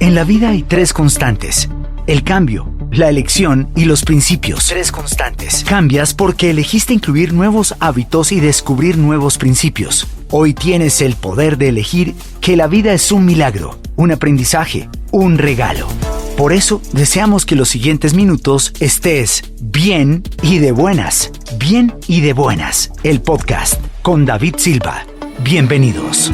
En la vida hay tres constantes: el cambio, la elección y los principios. Tres constantes. Cambias porque elegiste incluir nuevos hábitos y descubrir nuevos principios. Hoy tienes el poder de elegir que la vida es un milagro, un aprendizaje, un regalo. Por eso, deseamos que los siguientes minutos estés bien y de buenas. Bien y de buenas. El podcast con David Silva. Bienvenidos.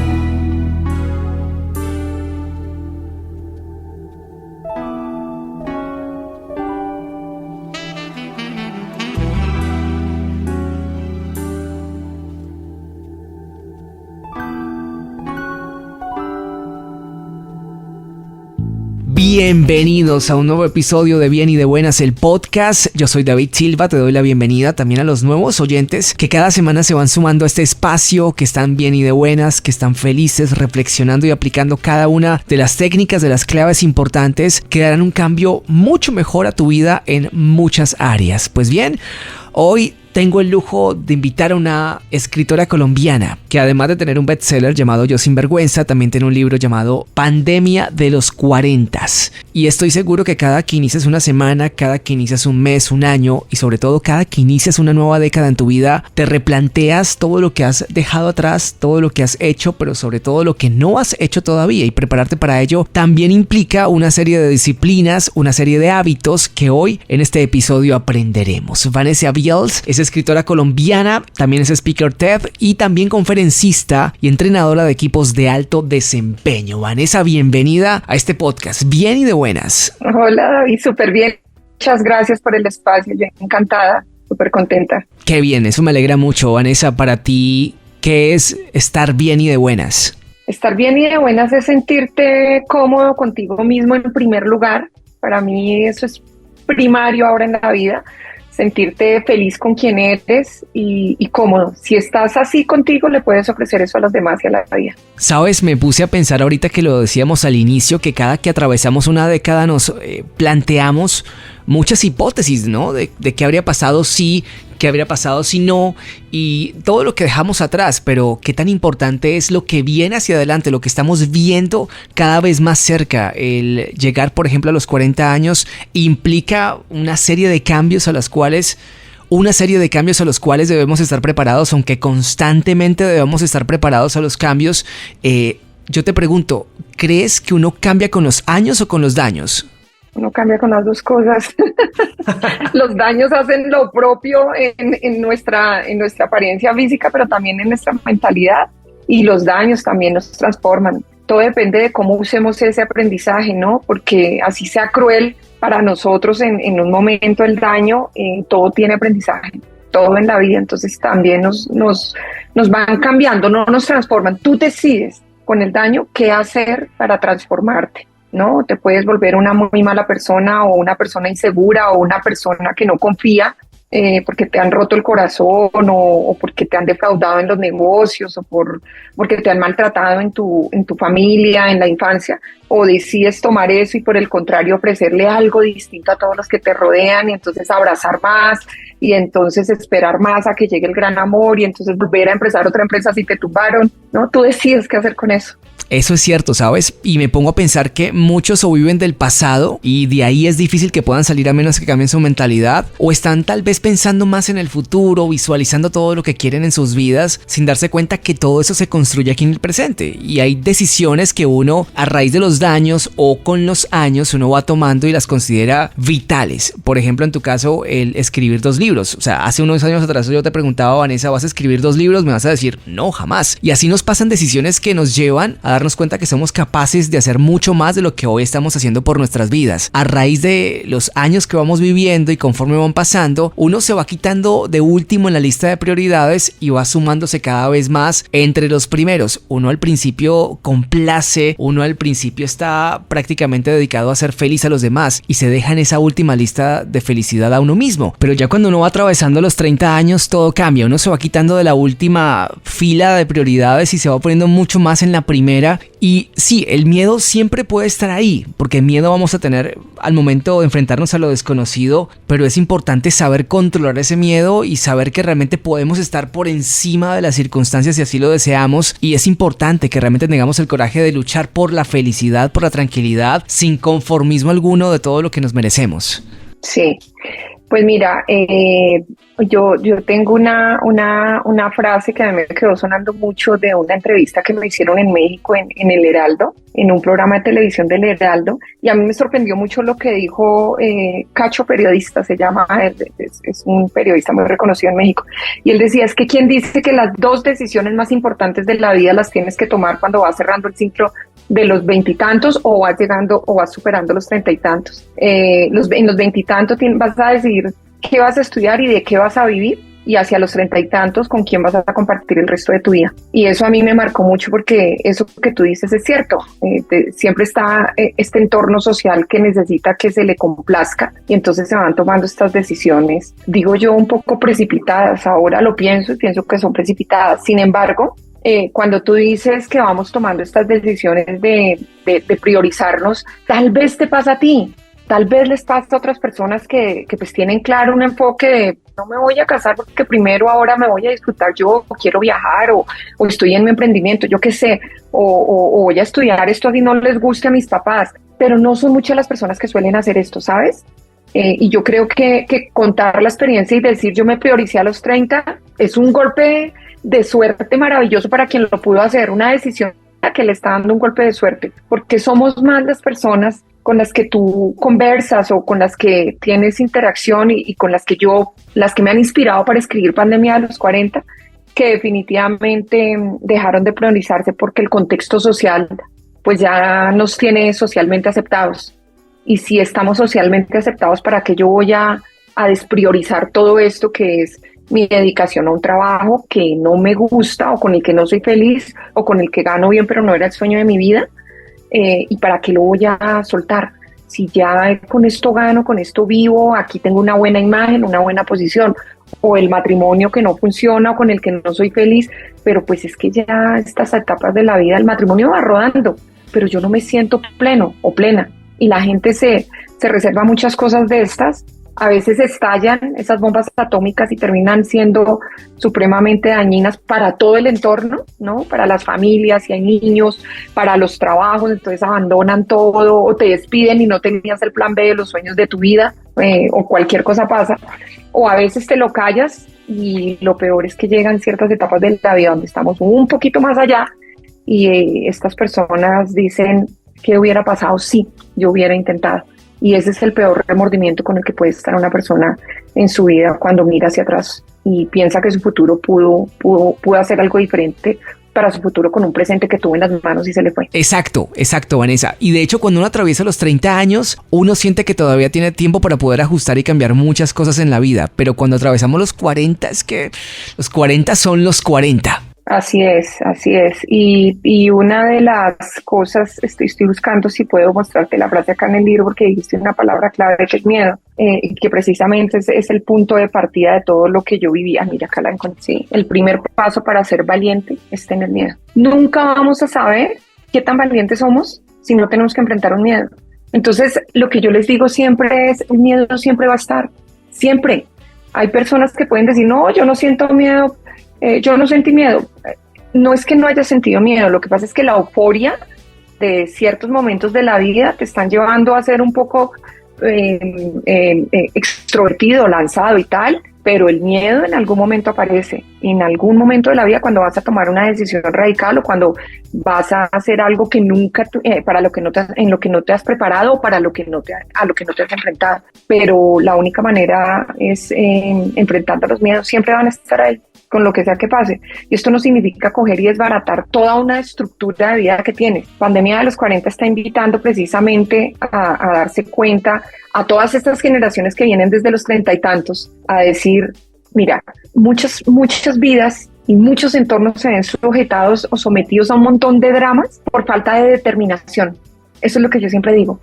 Bienvenidos a un nuevo episodio de Bien y de Buenas, el podcast. Yo soy David Silva, te doy la bienvenida también a los nuevos oyentes que cada semana se van sumando a este espacio, que están bien y de buenas, que están felices, reflexionando y aplicando cada una de las técnicas, de las claves importantes que darán un cambio mucho mejor a tu vida en muchas áreas. Pues bien, hoy tengo el lujo de invitar a una escritora colombiana que, además de tener un bestseller llamado Yo Sinvergüenza, también tiene un libro llamado Pandemia de los 40. Y estoy seguro que cada que inicias una semana, cada que inicias un mes, un año y sobre todo cada que inicias una nueva década en tu vida, te replanteas todo lo que has dejado atrás, todo lo que has hecho, pero sobre todo lo que no has hecho todavía, y prepararte para ello también implica una serie de disciplinas, una serie de hábitos que hoy en este episodio aprenderemos. Vanessa Beals es escritora colombiana, también es speaker TED y también conferencista y entrenadora de equipos de alto desempeño. Vanessa, bienvenida a este podcast. Bien y de buenas. Hola David, súper bien. Muchas gracias por el espacio, yo encantada, súper contenta. Qué bien, eso me alegra mucho. Vanessa, para ti, ¿qué es estar bien y de buenas? Estar bien y de buenas es sentirte cómodo contigo mismo en primer lugar. Para mí eso es primario ahora en la vida. Sentirte feliz con quien eres y cómodo. Si estás así contigo, le puedes ofrecer eso a los demás y a la vida. Sabes, me puse a pensar ahorita que lo decíamos al inicio, que cada que atravesamos una década nos planteamos muchas hipótesis, ¿no? De qué habría pasado si, qué habría pasado si no, y todo lo que dejamos atrás. Pero qué tan importante es lo que viene hacia adelante, lo que estamos viendo cada vez más cerca. El llegar, por ejemplo, a los 40 años implica una serie de cambios a los cuales debemos estar preparados, aunque constantemente debemos estar preparados a los cambios. Yo te pregunto, ¿crees que uno cambia con los años o con los daños? Uno cambia con las dos cosas. Los daños hacen lo propio en nuestra apariencia física, pero también en nuestra mentalidad. Y los daños también nos transforman. Todo depende de cómo usemos ese aprendizaje, ¿no? Porque así sea cruel para nosotros en un momento el daño, todo tiene aprendizaje, todo en la vida. Entonces también nos van cambiando, no nos transforman. Tú decides con el daño qué hacer para transformarte, ¿no? Te puedes volver una muy mala persona o una persona insegura o una persona que no confía porque te han roto el corazón o porque te han defraudado en los negocios o porque te han maltratado en tu familia, en la infancia, o decides tomar eso y por el contrario ofrecerle algo distinto a todos los que te rodean y entonces abrazar más y entonces esperar más a que llegue el gran amor y entonces volver a empezar otra empresa si te tumbaron, ¿no? Tú decides qué hacer con eso. Eso es cierto, ¿sabes? Y me pongo a pensar que muchos o viven del pasado y de ahí es difícil que puedan salir a menos que cambien su mentalidad, o están tal vez pensando más en el futuro, visualizando todo lo que quieren en sus vidas sin darse cuenta que todo eso se construye aquí en el presente. Y hay decisiones que uno, a raíz de los daños o con los años, uno va tomando y las considera vitales. Por ejemplo, en tu caso, el escribir 2 libros. O sea, hace unos años atrás yo te preguntaba, Vanessa, ¿vas a escribir 2 libros? Me vas a decir, no, jamás. Y así nos pasan decisiones que nos llevan a darnos cuenta que somos capaces de hacer mucho más de lo que hoy estamos haciendo por nuestras vidas. A raíz de los años que vamos viviendo y conforme van pasando, uno se va quitando de último en la lista de prioridades y va sumándose cada vez más entre los primeros. Uno al principio complace, uno al principio está prácticamente dedicado a ser feliz a los demás y se deja en esa última lista de felicidad a uno mismo. Pero ya cuando uno va atravesando los 30 años, todo cambia. Uno se va quitando de la última fila de prioridades y se va poniendo mucho más en la primera. Y sí, el miedo siempre puede estar ahí, porque miedo vamos a tener al momento de enfrentarnos a lo desconocido, pero es importante saber controlar ese miedo y saber que realmente podemos estar por encima de las circunstancias si así lo deseamos, y es importante que realmente tengamos el coraje de luchar por la felicidad ansiedad por la tranquilidad, sin conformismo alguno de todo lo que nos merecemos. Sí, pues mira, yo tengo una frase que a mí me quedó sonando mucho de una entrevista que me hicieron en México en El Heraldo, en un programa de televisión del Heraldo, y a mí me sorprendió mucho lo que dijo Cacho Periodista, se llama, es un periodista muy reconocido en México, y él decía, es que ¿quién dice que las dos decisiones más importantes de la vida las tienes que tomar cuando vas cerrando el ciclo de los veintitantos o vas llegando o vas superando los treinta y tantos? En los veintitantos vas a decidir qué vas a estudiar y de qué vas a vivir, y hacia los treinta y tantos con quién vas a compartir el resto de tu vida. Y eso a mí me marcó mucho porque eso que tú dices es cierto. Siempre está este entorno social que necesita que se le complazca, y entonces se van tomando estas decisiones, digo yo, un poco precipitadas. Ahora lo pienso y pienso que son precipitadas. Sin embargo, cuando tú dices que vamos tomando estas decisiones de priorizarnos, tal vez te pasa a ti, tal vez les pasa a otras personas que pues tienen claro un enfoque de no me voy a casar porque primero ahora me voy a disfrutar yo, o quiero viajar, o estoy en mi emprendimiento, yo qué sé, o voy a estudiar esto así no les guste a mis papás, pero no son muchas las personas que suelen hacer esto, ¿sabes? Y yo creo que contar la experiencia y decir yo me prioricé a los 30 es un golpe de suerte maravilloso para quien lo pudo hacer, una decisión que le está dando un golpe de suerte, porque somos más las personas con las que tú conversas o con las que tienes interacción y con las que me han inspirado para escribir Pandemia de los 40, que definitivamente dejaron de priorizarse porque el contexto social pues ya nos tiene socialmente aceptados. Y si estamos socialmente aceptados, ¿para qué yo voy a despriorizar todo esto que es mi dedicación a un trabajo que no me gusta o con el que no soy feliz o con el que gano bien pero no era el sueño de mi vida? ¿Y para qué lo voy a soltar? Si ya con esto gano, con esto vivo, aquí tengo una buena imagen, una buena posición, o el matrimonio que no funciona o con el que no soy feliz, pero pues es que ya estas etapas de la vida, el matrimonio va rodando, pero yo no me siento pleno o plena, y la gente se reserva muchas cosas de estas. A veces estallan esas bombas atómicas y terminan siendo supremamente dañinas para todo el entorno, ¿no? Para las familias, si hay niños, para los trabajos, entonces abandonan todo o te despiden y no tenías el plan B de los sueños de tu vida, o cualquier cosa pasa. O a veces te lo callas y lo peor es que llegan ciertas etapas de la vida donde estamos un poquito más allá y estas personas dicen, ¿qué hubiera pasado si yo hubiera intentado? Y ese es el peor remordimiento con el que puede estar una persona en su vida cuando mira hacia atrás y piensa que su futuro pudo hacer algo diferente para su futuro con un presente que tuvo en las manos y se le fue. Exacto, Vanessa. Y de hecho, cuando uno atraviesa los 30 años, uno siente que todavía tiene tiempo para poder ajustar y cambiar muchas cosas en la vida. Pero cuando atravesamos los 40, es que los 40 son los 40. Así es. Y una de las cosas, estoy buscando si puedo mostrarte la frase acá en el libro, porque dijiste una palabra clave que es miedo, que precisamente es el punto de partida de todo lo que yo vivía. Mira, acá la encontré. Sí, el primer paso para ser valiente es tener miedo. Nunca vamos a saber qué tan valientes somos si no tenemos que enfrentar un miedo. Entonces, lo que yo les digo siempre es, el miedo siempre va a estar, siempre. Hay personas que pueden decir, no, yo no siento miedo, yo no sentí miedo. No es que no haya sentido miedo, lo que pasa es que la euforia de ciertos momentos de la vida te están llevando a ser un poco extrovertido, lanzado y tal, pero el miedo en algún momento aparece, en algún momento de la vida, cuando vas a tomar una decisión radical o cuando vas a hacer algo que nunca, para lo que no te, en lo que no te has preparado o para lo que no te, a lo que no te has enfrentado. Pero la única manera es enfrentando los miedos, siempre van a estar ahí, con lo que sea que pase. Y esto no significa coger y desbaratar toda una estructura de vida que tienes. Pandemia de los 40 está invitando precisamente a darse cuenta a todas estas generaciones que vienen desde los 30 y tantos, a decir, mira, muchas vidas y muchos entornos se ven sujetados o sometidos a un montón de dramas por falta de determinación. Eso es lo que yo siempre digo.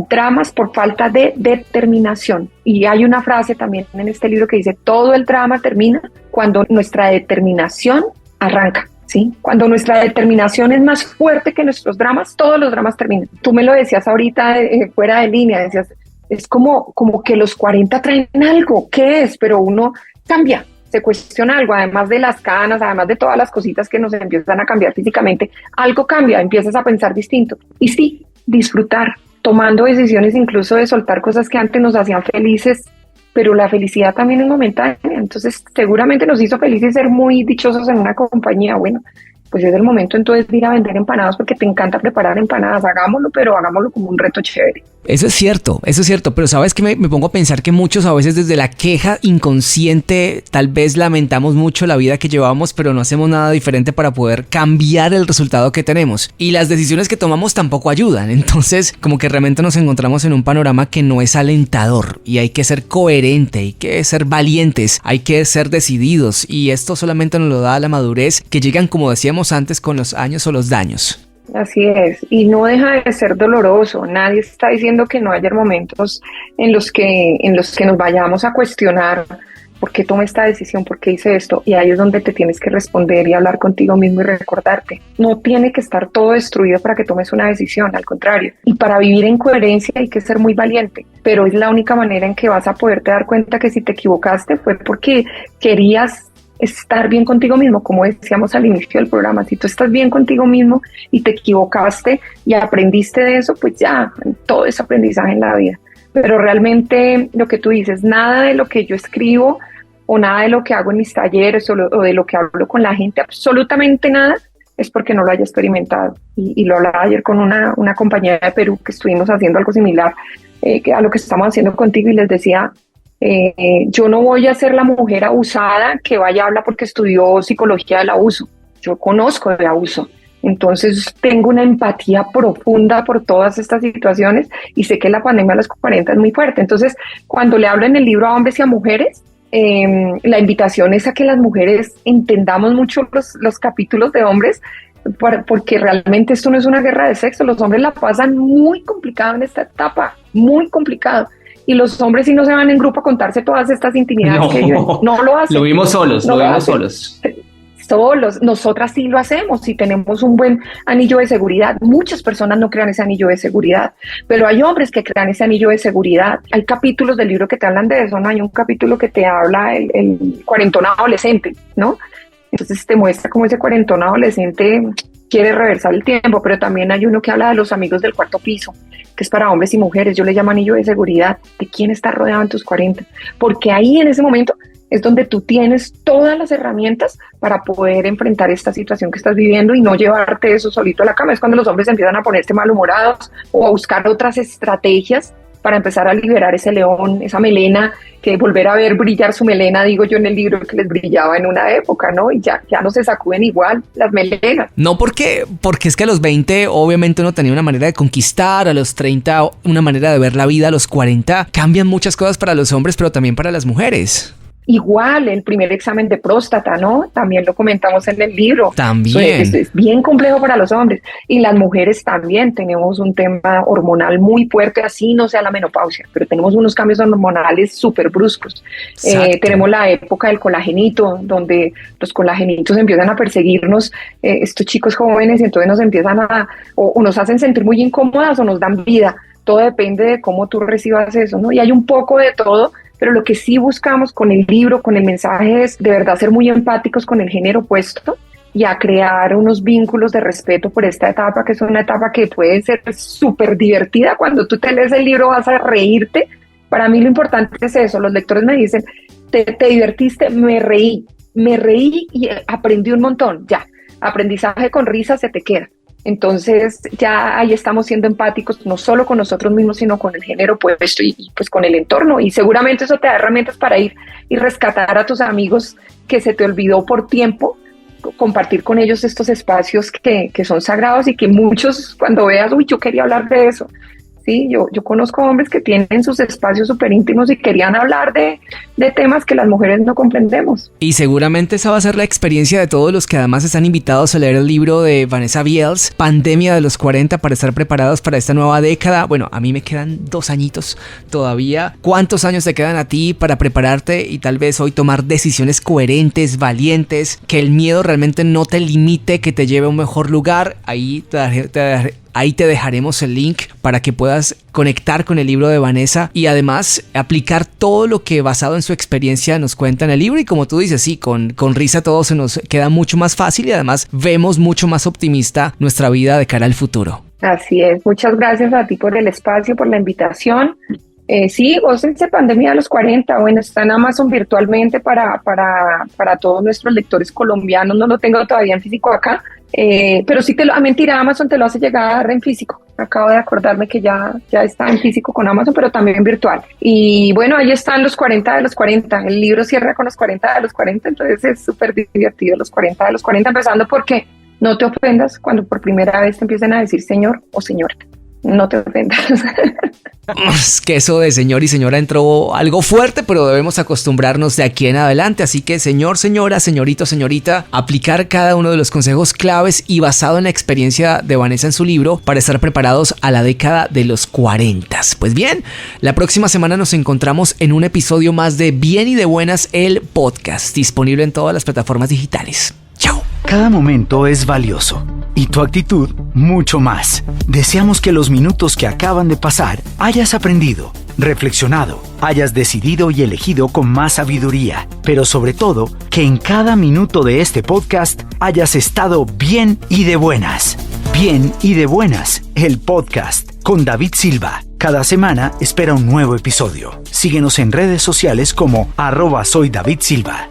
Dramas por falta de determinación. Y hay una frase también en este libro que dice, todo el drama termina cuando nuestra determinación arranca, ¿sí? Cuando nuestra determinación es más fuerte que nuestros dramas, todos los dramas terminan. Tú me lo decías ahorita fuera de línea, decías, es como que los 40 traen algo, ¿qué es? Pero uno cambia, se cuestiona algo, además de las canas, además de todas las cositas que nos empiezan a cambiar físicamente, algo cambia, empiezas a pensar distinto. Y sí, disfrutar, tomando decisiones incluso de soltar cosas que antes nos hacían felices, pero la felicidad también es momentánea. Entonces seguramente nos hizo felices ser muy dichosos en una compañía. Bueno, pues es el momento entonces de ir a vender empanadas porque te encanta preparar empanadas. Hagámoslo, pero hagámoslo como un reto chévere. Eso es cierto, pero sabes que me pongo a pensar que muchos a veces desde la queja inconsciente tal vez lamentamos mucho la vida que llevamos, pero no hacemos nada diferente para poder cambiar el resultado que tenemos. Y las decisiones que tomamos tampoco ayudan, entonces como que realmente nos encontramos en un panorama que no es alentador y hay que ser coherente, hay que ser valientes, hay que ser decididos y esto solamente nos lo da la madurez que llegan, como decíamos antes, con los años o los daños. Así es, y no deja de ser doloroso. Nadie está diciendo que no haya momentos en los que nos vayamos a cuestionar por qué tomé esta decisión, por qué hice esto, y ahí es donde te tienes que responder y hablar contigo mismo y recordarte. No tiene que estar todo destruido para que tomes una decisión, al contrario. Y para vivir en coherencia hay que ser muy valiente, pero es la única manera en que vas a poderte dar cuenta que si te equivocaste fue porque querías estar bien contigo mismo, como decíamos al inicio del programa. Si tú estás bien contigo mismo y te equivocaste y aprendiste de eso, pues ya, todo es aprendizaje en la vida. Pero realmente lo que tú dices, nada de lo que yo escribo o nada de lo que hago en mis talleres o de lo que hablo con la gente, absolutamente nada, es porque no lo haya experimentado. Y lo hablaba ayer con una compañera de Perú que estuvimos haciendo algo similar a lo que estamos haciendo contigo y les decía, yo no voy a ser la mujer abusada que vaya a hablar porque estudió psicología del abuso. Yo conozco de abuso. Entonces tengo una empatía profunda por todas estas situaciones y sé que la pandemia a los 40 es muy fuerte. Entonces, cuando le hablo en el libro a hombres y a mujeres, la invitación es a que las mujeres entendamos mucho los capítulos de hombres, porque realmente esto no es una guerra de sexo. Los hombres la pasan muy complicado en esta etapa, muy complicado. Y los hombres sí no se van en grupo a contarse todas estas intimidades que viven. No lo hacen. Lo vimos solos, Solos. Nosotras sí lo hacemos y tenemos un buen anillo de seguridad. Muchas personas no crean ese anillo de seguridad, pero hay hombres que crean ese anillo de seguridad. Hay capítulos del libro que te hablan de eso, ¿no? Hay un capítulo que te habla el cuarentón adolescente, ¿no? Entonces te muestra cómo ese cuarentón adolescente quiere reversar el tiempo, pero también hay uno que habla de los amigos del cuarto piso, que es para hombres y mujeres. Yo le llamo anillo de seguridad. ¿De quién estás rodeado en tus 40? Porque ahí en ese momento es donde tú tienes todas las herramientas para poder enfrentar esta situación que estás viviendo y no llevarte eso solito a la cama. Es cuando los hombres empiezan a ponerse malhumorados o a buscar otras estrategias para empezar a liberar ese león, esa melena, que volver a ver brillar su melena, digo yo en el libro, que les brillaba en una época, ¿no? Y ya no se sacuden igual las melenas. No, porque es que a los 20 obviamente uno tenía una manera de conquistar, a los 30 una manera de ver la vida, a los 40 cambian muchas cosas para los hombres, pero también para las mujeres. Igual el primer examen de próstata, ¿no? También lo comentamos en el libro. También. Es bien complejo para los hombres. Y las mujeres también tenemos un tema hormonal muy fuerte, así no sea la menopausia, pero tenemos unos cambios hormonales súper bruscos. Tenemos la época del colagenito, donde los colagenitos empiezan a perseguirnos, estos chicos jóvenes, y entonces nos empiezan o nos hacen sentir muy incómodas o nos dan vida. Todo depende de cómo tú recibas eso, ¿no? Y hay un poco de todo, pero lo que sí buscamos con el libro, con el mensaje, es de verdad ser muy empáticos con el género opuesto y a crear unos vínculos de respeto por esta etapa, que es una etapa que puede ser súper divertida. Cuando tú te lees el libro vas a reírte. Para mí lo importante es eso. Los lectores me dicen, te divertiste, me reí y aprendí un montón. Ya, aprendizaje con risa se te queda. Entonces ya ahí estamos siendo empáticos, no solo con nosotros mismos, sino con el género opuesto y pues con el entorno. Y seguramente eso te da herramientas para ir y rescatar a tus amigos que se te olvidó por tiempo, compartir con ellos estos espacios que son sagrados y que muchos cuando veas, yo quería hablar de eso. Sí, yo conozco hombres que tienen sus espacios súper íntimos y querían hablar de temas que las mujeres no comprendemos. Y seguramente esa va a ser la experiencia de todos los que además están invitados a leer el libro de Vanessa Biels, Pandemia de los 40, para estar preparados para esta nueva década. Bueno, a mí me quedan 2 añitos todavía. ¿Cuántos años te quedan a ti para prepararte y tal vez hoy tomar decisiones coherentes, valientes, que el miedo realmente no te limite, que te lleve a un mejor lugar? Ahí te dejaremos el link para que puedas conectar con el libro de Vanessa y además aplicar todo lo que basado en su experiencia nos cuenta en el libro. Y como tú dices, sí, con risa todo se nos queda mucho más fácil y además vemos mucho más optimista nuestra vida de cara al futuro. Así es. Muchas gracias a ti por el espacio, por la invitación. Sí, Gócense Pandemia a los 40. Bueno, está en Amazon virtualmente para todos nuestros lectores colombianos. No lo tengo todavía en físico acá, pero sí mentira, Amazon te lo hace llegar en físico. Acabo de acordarme que ya está en físico con Amazon, pero también virtual. Y bueno, ahí están los 40 de los 40. El libro cierra con los 40 de los 40, entonces es súper divertido los 40 de los 40, empezando porque no te ofendas cuando por primera vez te empiecen a decir señor o señora. No te ofendas. Es que eso de señor y señora entró algo fuerte, pero debemos acostumbrarnos de aquí en adelante. Así que señor, señora, señorito, señorita, aplicar cada uno de los consejos claves y basado en la experiencia de Vanessa en su libro para estar preparados a la década de los 40. Pues bien, la próxima semana nos encontramos en un episodio más de Bien y de Buenas, el podcast, disponible en todas las plataformas digitales. ¡Chao! Cada momento es valioso y tu actitud mucho más. Deseamos que los minutos que acaban de pasar hayas aprendido, reflexionado, hayas decidido y elegido con más sabiduría, pero sobre todo que en cada minuto de este podcast hayas estado bien y de buenas. Bien y de Buenas, el podcast con David Silva. Cada semana espera un nuevo episodio. Síguenos en redes sociales como @soydavidsilva.